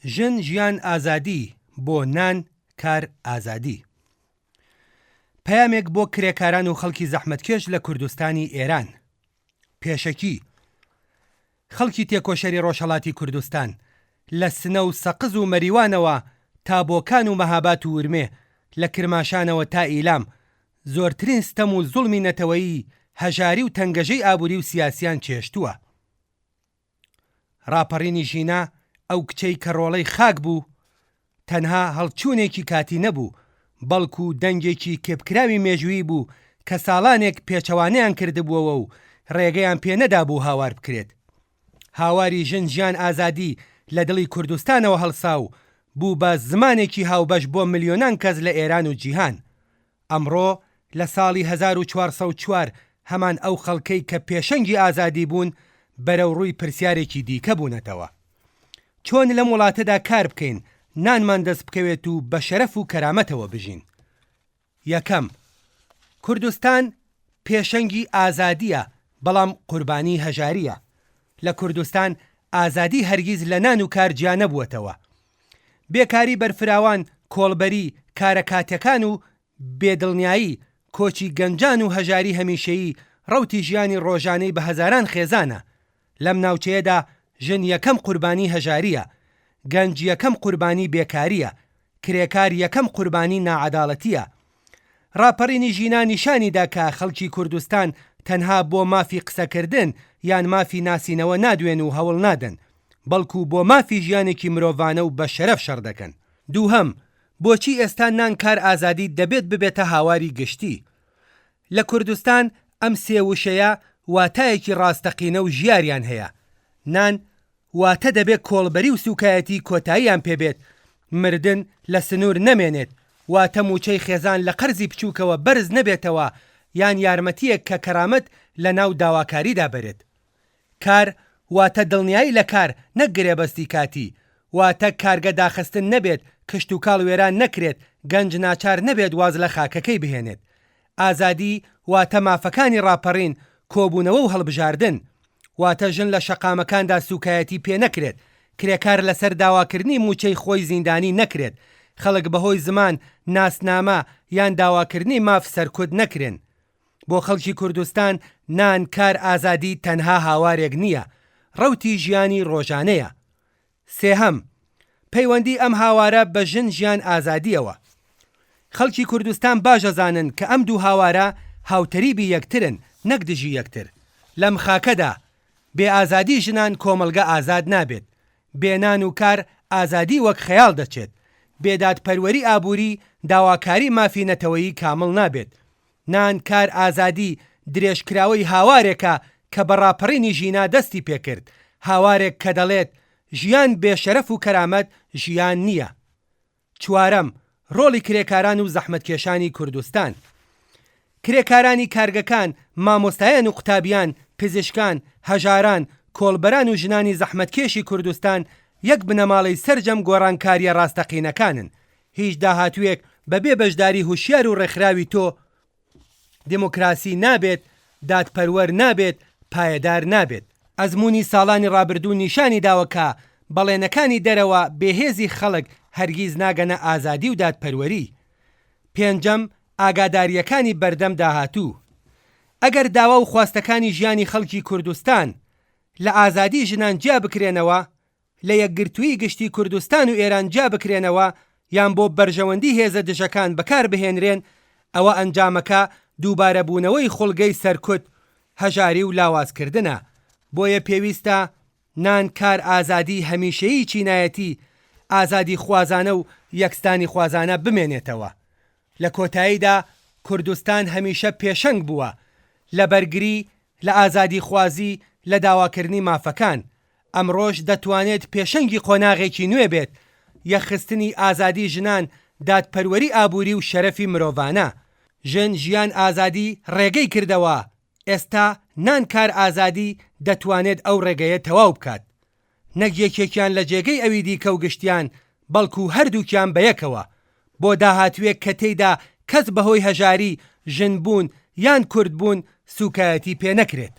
ژن ژیان ئازادی بۆ نان کار ئازادی. پەیامێک بۆ کرێکاران و خەڵکی زەحمەتکێش لە کوردستانی ئێران. پێشەکی خەڵکی تێکۆشەری ڕۆژهەڵاتی کوردستان لە سنە و سەقز و مەریوانەوە تا بۆکان و مەهابات و ورمێ، لە کرماشانەوە تا ئیلام، زۆرترین ستەم و زوڵمی نەتەوەیی، هەژاری و تەنگەژەی ئابووری و سیاسیان چێشتووە. ڕاپەڕینی ژینا ئەو کچەی کە ڕۆڵەی خاک بوو، تەنها هەڵچوونێکی کاتی نەبوو، بەڵکو دەنگێکی کێبکراوی مێژووی بوو کە ساڵانێک پێچەوانەیان کردبووەوە و ڕێگەیان پێ نەدا بوو هاوار بکرێت. هاواری ژن ژیان ئازادی لە دڵی کوردستانەوە هەڵسا و بوو بە زمانێکی هاوبەش بۆ ملیۆنان کەس لە ئێران و جیهان. ئەمڕۆ لە ساڵی 1404 هەمان ئەو خەڵکەی کە پێشەنگی ئازادی بوون بەرەو ڕووی پرسیارێکی دیکە بوونەتەوە: چۆن لەم وڵاتەدا کار بکەین، نانمان دەست بکەوێت و بە شەرەف و کەرامەتەوە بژین؟ یەکەم، کوردستان پێشەنگی ئازادیە، بەڵام قوربانی هەژاریە. لە کوردستان ئازادی هەرگیز لە نان و کار جیا نەبووەتەوە. بێکاری بەرفراوان، کۆڵبەری، کارەکاتەکان و بێدڵنیایی، کۆچی گەنجان و هەژاری هەمیشەیی ڕەوتی ژیانی ڕۆژانەی بە هەزاران خێزانە. لەم ناوچەیەدا ژن یەکەم قوربانی هەژاریە، گەنج یەکەم قوربانی بێکاریە، کرێکار یەکەم قوربانی ناعەداڵەتیە. ڕاپەڕینی ژینا نیشانیدا کە خەڵکی کوردستان تەنها بۆ مافی قسەکردن یان مافی ناسینەوە نادوێن و هەوڵ نادەن، بەڵکو بۆ مافی ژیانێکی مرۆڤانە و بە شەرەف شەڕ دەکەن. دووهەم، بۆچی ئێستا نان کار ئازادی دەبێت ببێتە هاواری گشتی؟ لە کوردستان ئەم سێ وشەیە واتایەکی ڕاستەقینە و ژیاریان هەیە. نان واتە دەبێت کۆڵبەری و سوکایەتی کۆتاییان پێبێت، مردن لە سنوور نەمێنێت، واتە موچەی خێزان لە قەرزی بچووکەوە بەرز نەبێتەوە، یان یارمەتیەک کە کەرامەت لە ناو داواکاریدا بێت. کار واتە دڵنیایی لە کار، نەک گرێبەستی کاتی، واتە کارگە داخستن نەبێت، کشت و کاڵ وێران نەکرێت، گەنج ناچار نەبێت واز لە خاکەکەی بهێنێت. ئازادی واتە مافەکانی ڕاپەڕین، کۆبوونەوە و هەڵبژاردن، واتە ژن لە شەقامەکاندا سوکایەتی پێ نەکرێت، کرێکار لەسەر داواکردنی موچەی خۆی زیندانی نەکرێت، خەڵک بەهۆی زمان، ناسنامە یان داواکردنی ماف سەرکوت نەکرێن. بۆ خەڵکی کوردستان نان کار ئازادی تەنها هاوارێک نییە، ڕەوتی ژیانی ڕۆژانەیە. سێهەم، پەیوەندی ئەم هاوارە بە ژن ژیان ئازادیەوە. خەڵکی کوردستان باشەزانن کە ئەم دوو هاوارە هاوتەریبی یەکترن، نەک دژی یەکتر. لەم خاکەدا بێ ئازادی ژنان کۆمەلگە ئازاد نابێت، بێنان و کار ئازادی وەک خەیاڵ دەچێت، بێدادپەروەری ئابووری داواکاری مافی نەتەوەیی کامڵ نابێت. نان کار ئازادی درێژکراوەی هاوارێکە کە بەڕاپەڕینی ژینا دەستی پێکرد، هاوارێک کە دەڵێت ژیان بێشەرەف و کەرامەت ژیان نییە. چوارەم، ڕۆڵی کرێکاران و زەحمەتکێشانی کوردستان. کرێکارانی کارگەکان، مامۆستایان و قوتابیان، پزیشکان، هەژاران، کۆڵبەران و ژنانی زەحمەتکێشی کوردستان یەک بنەماڵەی سەرجەم گۆڕانکاریە ڕاستەقینەکانن. هیچ داهاتوویەک بەبێ بەشداری هوشیار و ڕێکخراوی تۆ دیموکراسی نابێت، دادپەروەر نابێت، پایەدار نابێت. ئەزموونی ساڵانی ڕابردوو نیشانی داوە کە بەڵێنەکانی دەرەوە بێهێزی خەڵک هەرگیز ناگەنە ئازادی و دادپەروەری. پێنجەم، ئاگاداریەکانی بەردەم داهاتوو. ئەگەر داوا و خواستەکانی ژیانی خەڵکی کوردستان لە ئازادی ژنان جیا بکرێنەوە، لە یەکگرتووی گشتی کوردستان و ئێران جیا بکرێنەوە، یان بۆ بەرژەوەندی هێزە دژەکان بەکار بهێنرێن، ئەوە ئەنجامەکە دووبارەبوونەوەی خوڵگەی سەرکوت، هەژاری و لاوازکردنە. بۆیە پێویستە نان کار ئازادی هەمیشەیی چینایەتی، ئازادی خوازانە و یەکستانی خوازانە بمێنێتەوە. لە کۆتاییدا کوردستان هەمیشە پێشەنگ بووە لە بەرگری لە ئازادی خوازی، لە داواکردنی مافەکان. ئەمڕۆژ دەتوانێت پێشەنگی قۆناغێکی نوێ بێت، یەخستنی ئازادی ژنان، دادپەروەری ئابووری و شەرەفی مرۆڤانە. ژن ژیان ئازادی ڕێگەی کردەوە، ئێستا نان کار ئازادی دەتوانێت ئەو ڕێگەیە تەواو بکات، نەک یەکێکیان لە جێگەی ئەوی دیکە و گشتیان، بەڵکو هەردووکیان بەیەکەوە، بۆ داهاتوێک کە تێیدا کەس بەهۆی هەژاری، ژن بوون یان کورد بوون سوکایەتی پێ نەکرێت.